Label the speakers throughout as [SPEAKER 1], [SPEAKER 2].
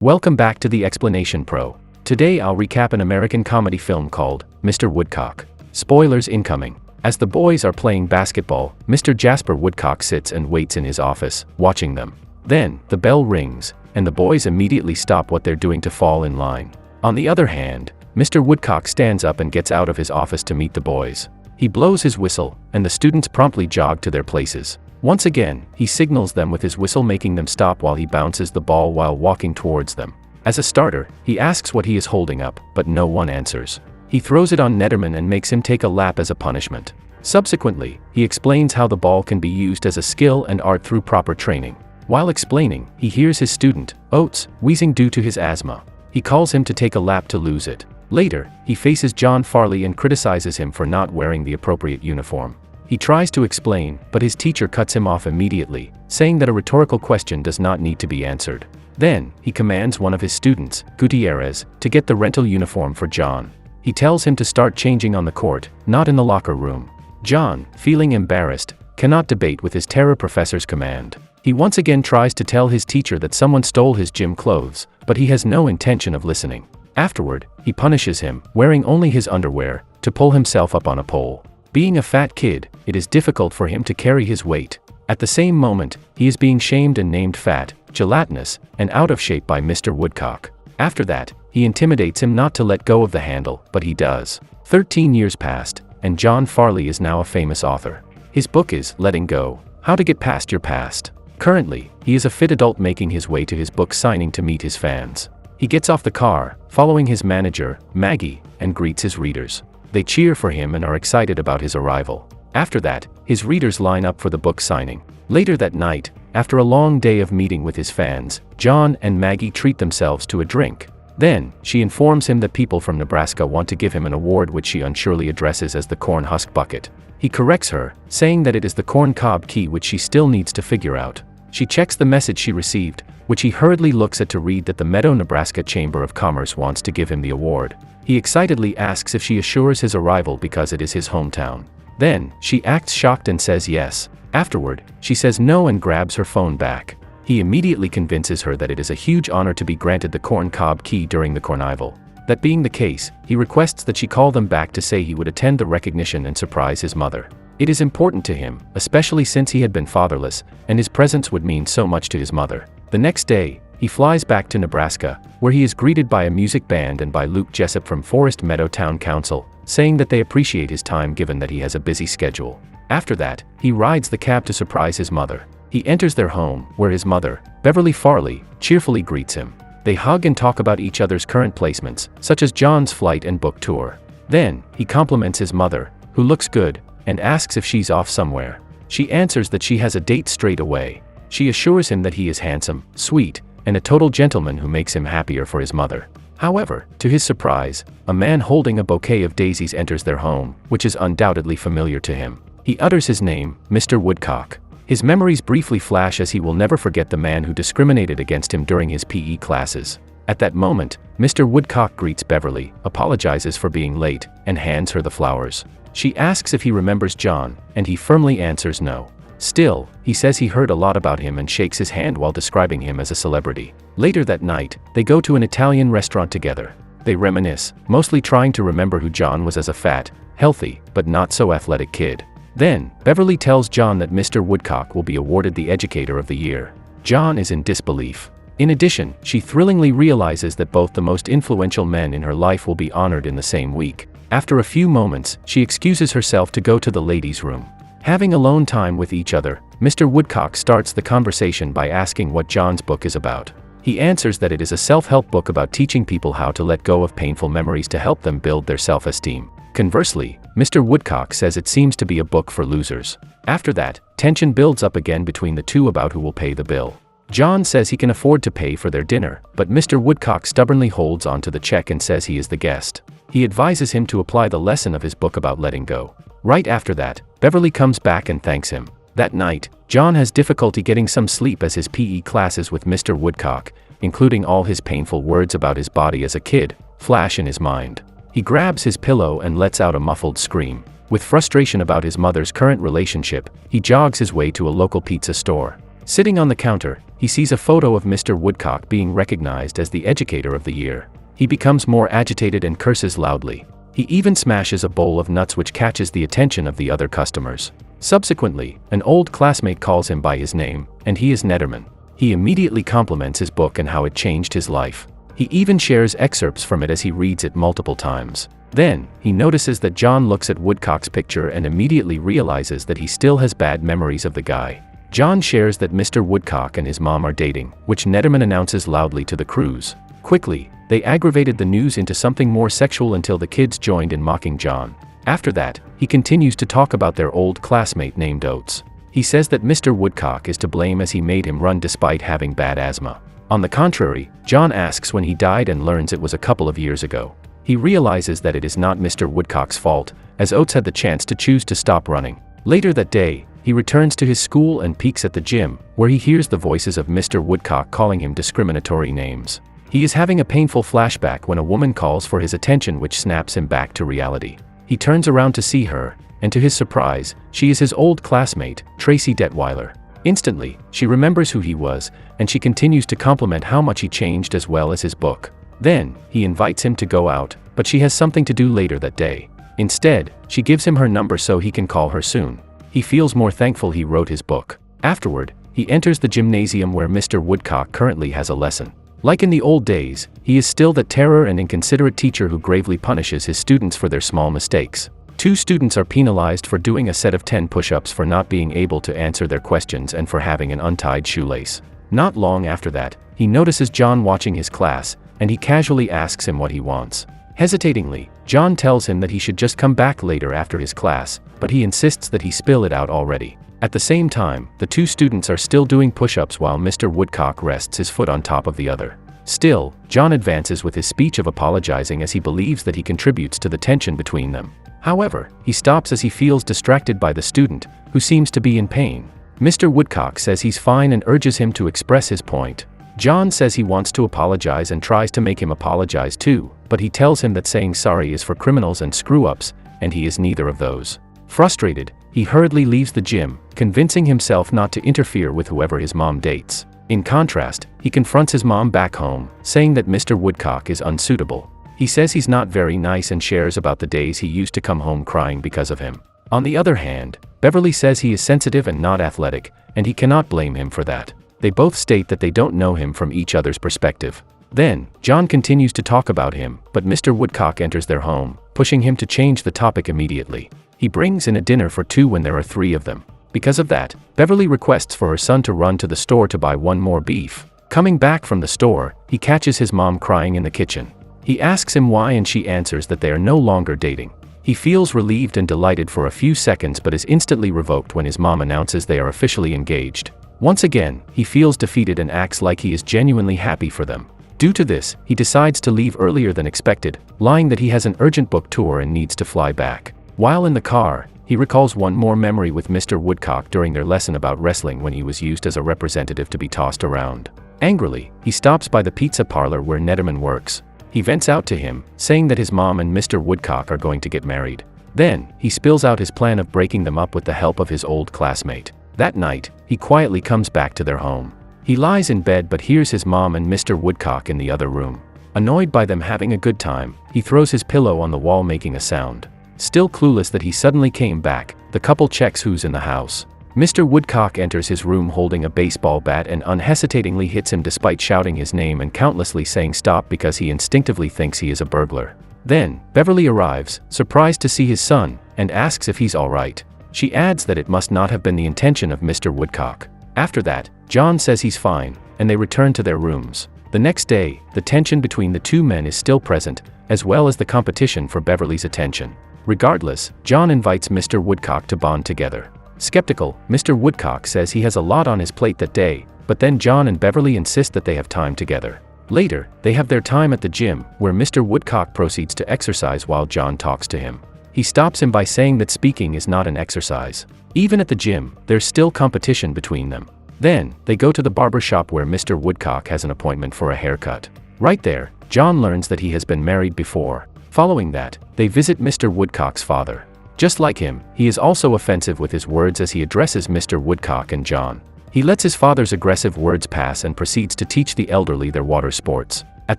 [SPEAKER 1] Welcome back to the Explanation Pro. Today I'll recap an American comedy film called Mr. Woodcock. Spoilers incoming. As the boys are playing basketball, Mr. Jasper Woodcock sits and waits in his office, watching them. Then, the bell rings, and the boys immediately stop what they're doing to fall in line. On the other hand, Mr. Woodcock stands up and gets out of his office to meet the boys. He blows his whistle, and the students promptly jog to their places. Once again, he signals them with his whistle, making them stop while he bounces the ball while walking towards them. As a starter, he asks what he is holding up, but no one answers. He throws it on Netterman and makes him take a lap as a punishment. Subsequently, he explains how the ball can be used as a skill and art through proper training. While explaining, he hears his student, Oates, wheezing due to his asthma. He calls him to take a lap to lose it. Later, he faces John Farley and criticizes him for not wearing the appropriate uniform. He tries to explain, but his teacher cuts him off immediately, saying that a rhetorical question does not need to be answered. Then, he commands one of his students, Gutierrez, to get the rental uniform for John. He tells him to start changing on the court, not in the locker room. John, feeling embarrassed, cannot debate with his terror professor's command. He once again tries to tell his teacher that someone stole his gym clothes, but he has no intention of listening. Afterward, he punishes him, wearing only his underwear, to pull himself up on a pole. Being a fat kid, it is difficult for him to carry his weight. At the same moment, he is being shamed and named fat, gelatinous, and out of shape by Mr. Woodcock. After that, he intimidates him not to let go of the handle, but he does. 13 years passed, and John Farley is now a famous author. His book is Letting Go: How to Get Past Your Past. Currently, he is a fit adult making his way to his book signing to meet his fans. He gets off the car, following his manager, Maggie, and greets his readers. They cheer for him and are excited about his arrival. After that, his readers line up for the book signing. Later that night, after a long day of meeting with his fans, John and Maggie treat themselves to a drink. Then, she informs him that people from Nebraska want to give him an award which she unsurely addresses as the corn husk bucket. He corrects her, saying that it is the corn cob key which she still needs to figure out. She checks the message she received, which he hurriedly looks at to read that the Meadow, Nebraska Chamber of Commerce wants to give him the award. He excitedly asks if she assures his arrival because it is his hometown. Then, she acts shocked and says yes. Afterward, she says no and grabs her phone back. He immediately convinces her that it is a huge honor to be granted the corn cob key during the carnival. That being the case, he requests that she call them back to say he would attend the recognition and surprise his mother. It is important to him, especially since he had been fatherless, and his presence would mean so much to his mother. The next day, he flies back to Nebraska, where he is greeted by a music band and by Luke Jessup from Forest Meadow Town Council, saying that they appreciate his time given that he has a busy schedule. After that, he rides the cab to surprise his mother. He enters their home, where his mother, Beverly Farley, cheerfully greets him. They hug and talk about each other's current placements, such as John's flight and book tour. Then, he compliments his mother, who looks good, and asks if she's off somewhere. She answers that she has a date straight away. She assures him that he is handsome, sweet, and a total gentleman who makes him happier for his mother. However, to his surprise, a man holding a bouquet of daisies enters their home, which is undoubtedly familiar to him. He utters his name, Mr. Woodcock. His memories briefly flash as he will never forget the man who discriminated against him during his PE classes. At that moment, Mr. Woodcock greets Beverly, apologizes for being late, and hands her the flowers. She asks if he remembers John, and he firmly answers no. Still, he says he heard a lot about him and shakes his hand while describing him as a celebrity. Later that night, they go to an Italian restaurant together. They reminisce, mostly trying to remember who John was as a fat, healthy, but not so athletic kid. Then, Beverly tells John that Mr. Woodcock will be awarded the Educator of the Year. John is in disbelief. In addition, she thrillingly realizes that both the most influential men in her life will be honored in the same week. After a few moments, she excuses herself to go to the ladies' room. Having alone time with each other, Mr. Woodcock starts the conversation by asking what John's book is about. He answers that it is a self-help book about teaching people how to let go of painful memories to help them build their self-esteem. Conversely, Mr. Woodcock says it seems to be a book for losers. After that, tension builds up again between the two about who will pay the bill. John says he can afford to pay for their dinner, but Mr. Woodcock stubbornly holds on to the check and says he is the guest. He advises him to apply the lesson of his book about letting go. Right after that, Beverly comes back and thanks him. That night, John has difficulty getting some sleep as his PE classes with Mr. Woodcock, including all his painful words about his body as a kid, flash in his mind. He grabs his pillow and lets out a muffled scream. With frustration about his mother's current relationship, he jogs his way to a local pizza store. Sitting on the counter, he sees a photo of Mr. Woodcock being recognized as the Educator of the Year. He becomes more agitated and curses loudly. He even smashes a bowl of nuts, which catches the attention of the other customers. Subsequently, an old classmate calls him by his name, and he is Nederman. He immediately compliments his book and how it changed his life. He even shares excerpts from it as he reads it multiple times. Then, he notices that John looks at Woodcock's picture and immediately realizes that he still has bad memories of the guy. John shares that Mr. Woodcock and his mom are dating, which Nederman announces loudly to the crews. Quickly, they aggravated the news into something more sexual until the kids joined in mocking John. After that, he continues to talk about their old classmate named Oates. He says that Mr. Woodcock is to blame as he made him run despite having bad asthma. On the contrary, John asks when he died and learns it was a couple of years ago. He realizes that it is not Mr. Woodcock's fault, as Oates had the chance to choose to stop running. Later that day, he returns to his school and peeks at the gym, where he hears the voices of Mr. Woodcock calling him discriminatory names. He is having a painful flashback when a woman calls for his attention, which snaps him back to reality. He turns around to see her, and to his surprise, she is his old classmate, Tracy Detweiler. Instantly, she remembers who he was, and she continues to compliment how much he changed as well as his book. Then, he invites him to go out, but she has something to do later that day. Instead, she gives him her number so he can call her soon. He feels more thankful he wrote his book. Afterward, he enters the gymnasium where Mr. Woodcock currently has a lesson. Like in the old days, he is still the terror and inconsiderate teacher who gravely punishes his students for their small mistakes. 2 students are penalized for doing a set of 10 push-ups for not being able to answer their questions and for having an untied shoelace. Not long after that, he notices John watching his class, and he casually asks him what he wants. Hesitatingly, John tells him that he should just come back later after his class, but he insists that he spill it out already. At the same time, the 2 students are still doing push-ups while Mr. Woodcock rests his foot on top of the other. Still, John advances with his speech of apologizing as he believes that he contributes to the tension between them. However, he stops as he feels distracted by the student, who seems to be in pain. Mr. Woodcock says he's fine and urges him to express his point. John says he wants to apologize and tries to make him apologize too, but he tells him that saying sorry is for criminals and screw-ups, and he is neither of those. Frustrated, he hurriedly leaves the gym, convincing himself not to interfere with whoever his mom dates. In contrast, he confronts his mom back home, saying that Mr. Woodcock is unsuitable. He says he's not very nice and shares about the days he used to come home crying because of him. On the other hand, Beverly says he is sensitive and not athletic, and he cannot blame him for that. They both state that they don't know him from each other's perspective. Then, John continues to talk about him, but Mr. Woodcock enters their home, pushing him to change the topic immediately. He brings in a dinner for 2 when there are 3 of them. Because of that, Beverly requests for her son to run to the store to buy 1 more beef. Coming back from the store, he catches his mom crying in the kitchen. He asks him why and she answers that they are no longer dating. He feels relieved and delighted for a few seconds but is instantly revoked when his mom announces they are officially engaged. Once again, he feels defeated and acts like he is genuinely happy for them. Due to this, he decides to leave earlier than expected, lying that he has an urgent book tour and needs to fly back. While in the car, he recalls one more memory with Mr. Woodcock during their lesson about wrestling when he was used as a representative to be tossed around. Angrily, he stops by the pizza parlor where Nederman works. He vents out to him, saying that his mom and Mr. Woodcock are going to get married. Then, he spills out his plan of breaking them up with the help of his old classmate. That night, he quietly comes back to their home. He lies in bed but hears his mom and Mr. Woodcock in the other room. Annoyed by them having a good time, he throws his pillow on the wall making a sound. Still clueless that he suddenly came back, the couple checks who's in the house. Mr. Woodcock enters his room holding a baseball bat and unhesitatingly hits him despite shouting his name and countlessly saying stop because he instinctively thinks he is a burglar. Then, Beverly arrives, surprised to see his son, and asks if he's alright. She adds that it must not have been the intention of Mr. Woodcock. After that, John says he's fine, and they return to their rooms. The next day, the tension between the 2 men is still present, as well as the competition for Beverly's attention. Regardless, John invites Mr. Woodcock to bond together. Skeptical, Mr. Woodcock says he has a lot on his plate that day, but then John and Beverly insist that they have time together. Later, they have their time at the gym, where Mr. Woodcock proceeds to exercise while John talks to him. He stops him by saying that speaking is not an exercise. Even at the gym, there's still competition between them. Then, they go to the barber shop where Mr. Woodcock has an appointment for a haircut. Right there, John learns that he has been married before. Following that, they visit Mr. Woodcock's father. Just like him, he is also offensive with his words as he addresses Mr. Woodcock and John. He lets his father's aggressive words pass and proceeds to teach the elderly their water sports. At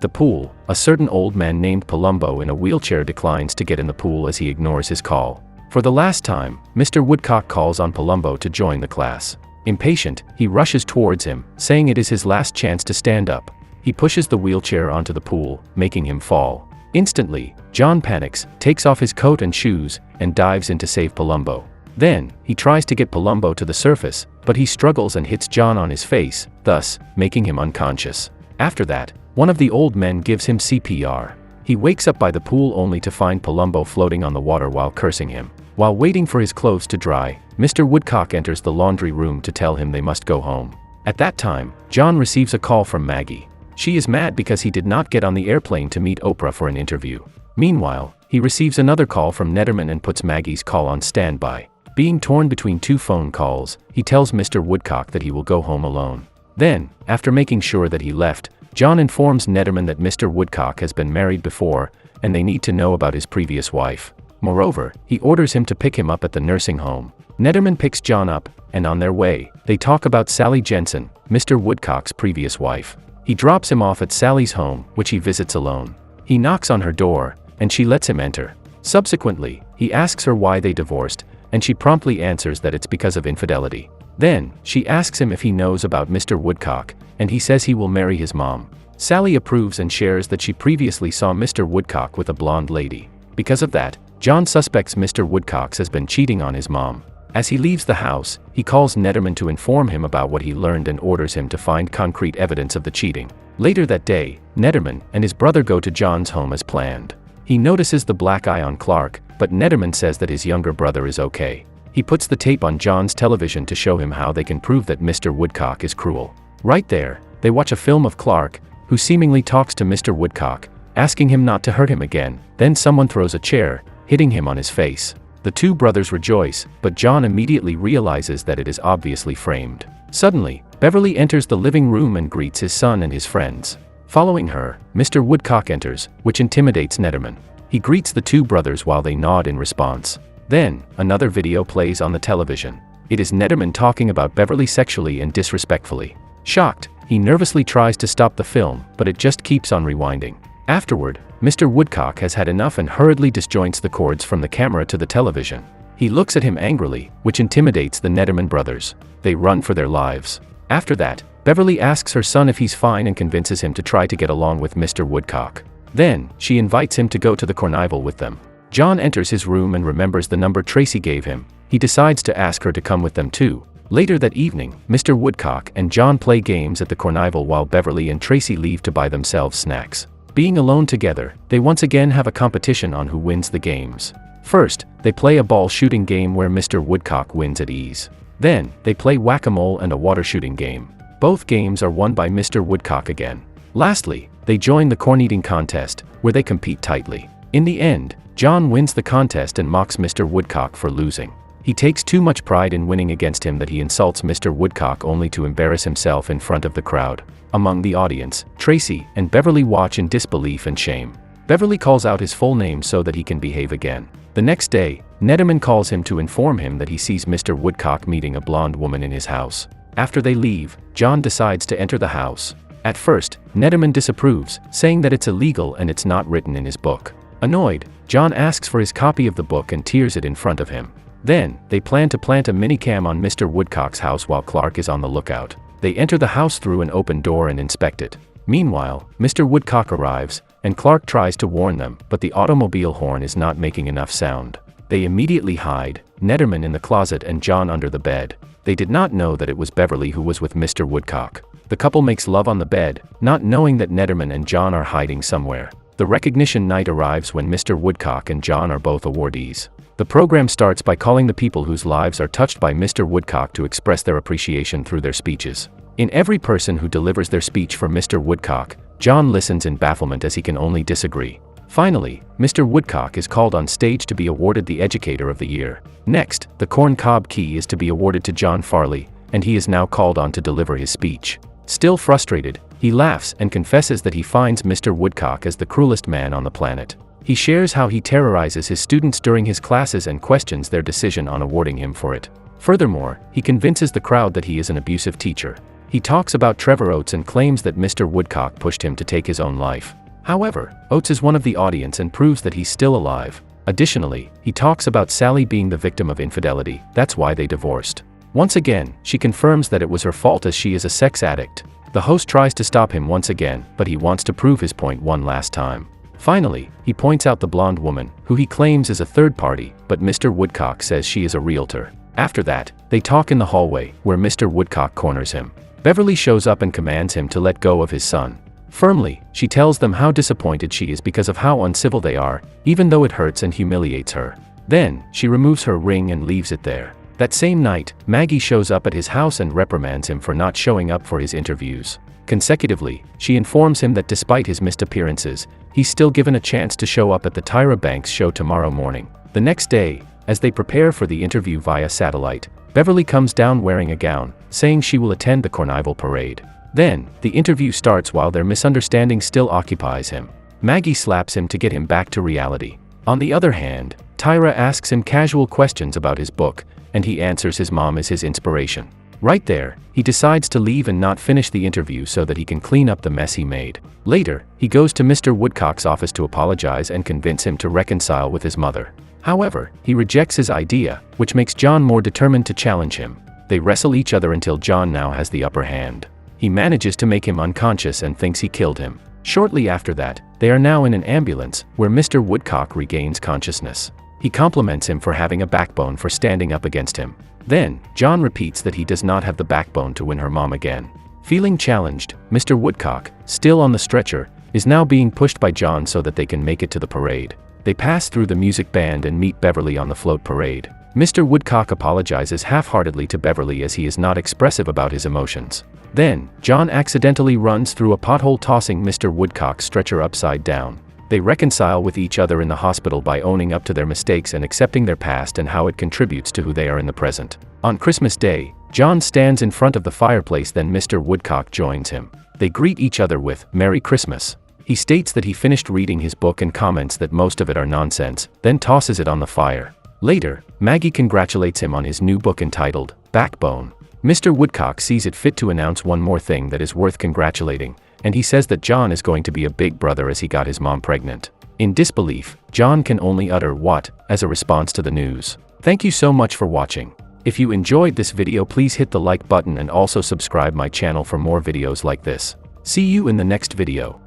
[SPEAKER 1] the pool, a certain old man named Palumbo in a wheelchair declines to get in the pool as he ignores his call. For the last time, Mr. Woodcock calls on Palumbo to join the class. Impatient, he rushes towards him, saying it is his last chance to stand up. He pushes the wheelchair onto the pool, making him fall. Instantly, John panics, takes off his coat and shoes, and dives in to save Palumbo. Then, he tries to get Palumbo to the surface, but he struggles and hits John on his face, thus, making him unconscious. After that, one of the old men gives him CPR. He wakes up by the pool only to find Palumbo floating on the water while cursing him. While waiting for his clothes to dry, Mr. Woodcock enters the laundry room to tell him they must go home. At that time, John receives a call from Maggie. She is mad because he did not get on the airplane to meet Oprah for an interview. Meanwhile, he receives another call from Nederman and puts Maggie's call on standby. Being torn between two phone calls, he tells Mr. Woodcock that he will go home alone. Then, after making sure that he left, John informs Nederman that Mr. Woodcock has been married before, and they need to know about his previous wife. Moreover, he orders him to pick him up at the nursing home. Nederman picks John up, and on their way, they talk about Sally Jensen, Mr. Woodcock's previous wife. He drops him off at Sally's home, which he visits alone. He knocks on her door, and she lets him enter. Subsequently, he asks her why they divorced, and she promptly answers that it's because of infidelity. Then, she asks him if he knows about Mr. Woodcock, and he says he will marry his mom. Sally approves and shares that she previously saw Mr. Woodcock with a blonde lady. Because of that, John suspects Mr. Woodcock has been cheating on his mom. As he leaves the house, he calls Nederman to inform him about what he learned and orders him to find concrete evidence of the cheating. Later that day, Nederman and his brother go to John's home as planned. He notices the black eye on Clark, but Nederman says that his younger brother is okay. He puts the tape on John's television to show him how they can prove that Mr. Woodcock is cruel. Right there, they watch a film of Clark, who seemingly talks to Mr. Woodcock, asking him not to hurt him again. Then someone throws a chair, hitting him on his face. The two brothers rejoice, but John immediately realizes that it is obviously framed. Suddenly, Beverly enters the living room and greets his son and his friends. Following her, Mr. Woodcock enters, which intimidates Nederman. He greets the two brothers while they nod in response. Then, another video plays on the television. It is Nederman talking about Beverly sexually and disrespectfully. Shocked, he nervously tries to stop the film, but it just keeps on rewinding. Afterward, Mr. Woodcock has had enough and hurriedly disjoints the cords from the camera to the television. He looks at him angrily, which intimidates the Nederman brothers. They run for their lives. After that, Beverly asks her son if he's fine and convinces him to try to get along with Mr. Woodcock. Then, she invites him to go to the carnival with them. John enters his room and remembers the number Tracy gave him. He decides to ask her to come with them too. Later that evening, Mr. Woodcock and John play games at the carnival while Beverly and Tracy leave to buy themselves snacks. Being alone together, they once again have a competition on who wins the games. First, they play a ball shooting game where Mr. Woodcock wins at ease. Then, they play whack-a-mole and a water shooting game. Both games are won by Mr. Woodcock again. Lastly, they join the corn-eating contest, where they compete tightly. In the end, John wins the contest and mocks Mr. Woodcock for losing. He takes too much pride in winning against him that he insults Mr. Woodcock only to embarrass himself in front of the crowd. Among the audience, Tracy and Beverly watch in disbelief and shame. Beverly calls out his full name so that he can behave again. The next day, Nederman calls him to inform him that he sees Mr. Woodcock meeting a blonde woman in his house. After they leave, John decides to enter the house. At first, Nederman disapproves, saying that it's illegal and it's not written in his book. Annoyed, John asks for his copy of the book and tears it in front of him. Then, they plan to plant a minicam on Mr. Woodcock's house while Clark is on the lookout. They enter the house through an open door and inspect it. Meanwhile, Mr. Woodcock arrives, and Clark tries to warn them, but the automobile horn is not making enough sound. They immediately hide, Nederman in the closet and John under the bed. They did not know that it was Beverly who was with Mr. Woodcock. The couple makes love on the bed, not knowing that Nederman and John are hiding somewhere. The recognition night arrives when Mr. Woodcock and John are both awardees. The program starts by calling the people whose lives are touched by Mr. Woodcock to express their appreciation through their speeches. In every person who delivers their speech for Mr. Woodcock, John listens in bafflement as he can only disagree. Finally, Mr. Woodcock is called on stage to be awarded the Educator of the Year. Next, the Corn Cob Key is to be awarded to John Farley, and he is now called on to deliver his speech. Still frustrated, he laughs and confesses that he finds Mr. Woodcock as the cruelest man on the planet. He shares how he terrorizes his students during his classes and questions their decision on awarding him for it. Furthermore, he convinces the crowd that he is an abusive teacher. He talks about Trevor Oates and claims that Mr. Woodcock pushed him to take his own life. However, Oates is one of the audience and proves that he's still alive. Additionally, he talks about Sally being the victim of infidelity, that's why they divorced. Once again, she confirms that it was her fault as she is a sex addict. The host tries to stop him once again, but he wants to prove his point one last time. Finally, he points out the blonde woman, who he claims is a third party, but Mr. Woodcock says she is a realtor. After that, they talk in the hallway, where Mr. Woodcock corners him. Beverly shows up and commands him to let go of his son. Firmly, she tells them how disappointed she is because of how uncivil they are, even though it hurts and humiliates her. Then, she removes her ring and leaves it there. That same night, Maggie shows up at his house and reprimands him for not showing up for his interviews. Consecutively, she informs him that despite his missed appearances, he's still given a chance to show up at the Tyra Banks show tomorrow morning. The next day, as they prepare for the interview via satellite, Beverly comes down wearing a gown, saying she will attend the Carnival parade. Then, the interview starts while their misunderstanding still occupies him. Maggie slaps him to get him back to reality. On the other hand, Tyra asks him casual questions about his book, and he answers his mom is his inspiration. Right there, he decides to leave and not finish the interview so that he can clean up the mess he made. Later, he goes to Mr. Woodcock's office to apologize and convince him to reconcile with his mother. However, he rejects his idea, which makes John more determined to challenge him. They wrestle each other until John now has the upper hand. He manages to make him unconscious and thinks he killed him. Shortly after that, they are now in an ambulance, where Mr. Woodcock regains consciousness. He compliments him for having a backbone for standing up against him. Then, John repeats that he does not have the backbone to win her mom again. Feeling challenged, Mr. Woodcock, still on the stretcher, is now being pushed by John so that they can make it to the parade. They pass through the music band and meet Beverly on the float parade. Mr. Woodcock apologizes half-heartedly to Beverly as he is not expressive about his emotions. Then, John accidentally runs through a pothole, tossing Mr. Woodcock's stretcher upside down. They reconcile with each other in the hospital by owning up to their mistakes and accepting their past and how it contributes to who they are in the present. On Christmas Day, John stands in front of the fireplace, then Mr. Woodcock joins him. They greet each other with "Merry Christmas." He states that he finished reading his book and comments that most of it are nonsense, then tosses it on the fire. Later, Maggie congratulates him on his new book entitled Backbone. Mr. Woodcock sees it fit to announce one more thing that is worth congratulating, and he says that John is going to be a big brother as he got his mom pregnant. In disbelief, John can only utter "what" as a response to the news. Thank you so much for watching. If you enjoyed this video, please hit the like button and also subscribe my channel for more videos like this. See you in the next video.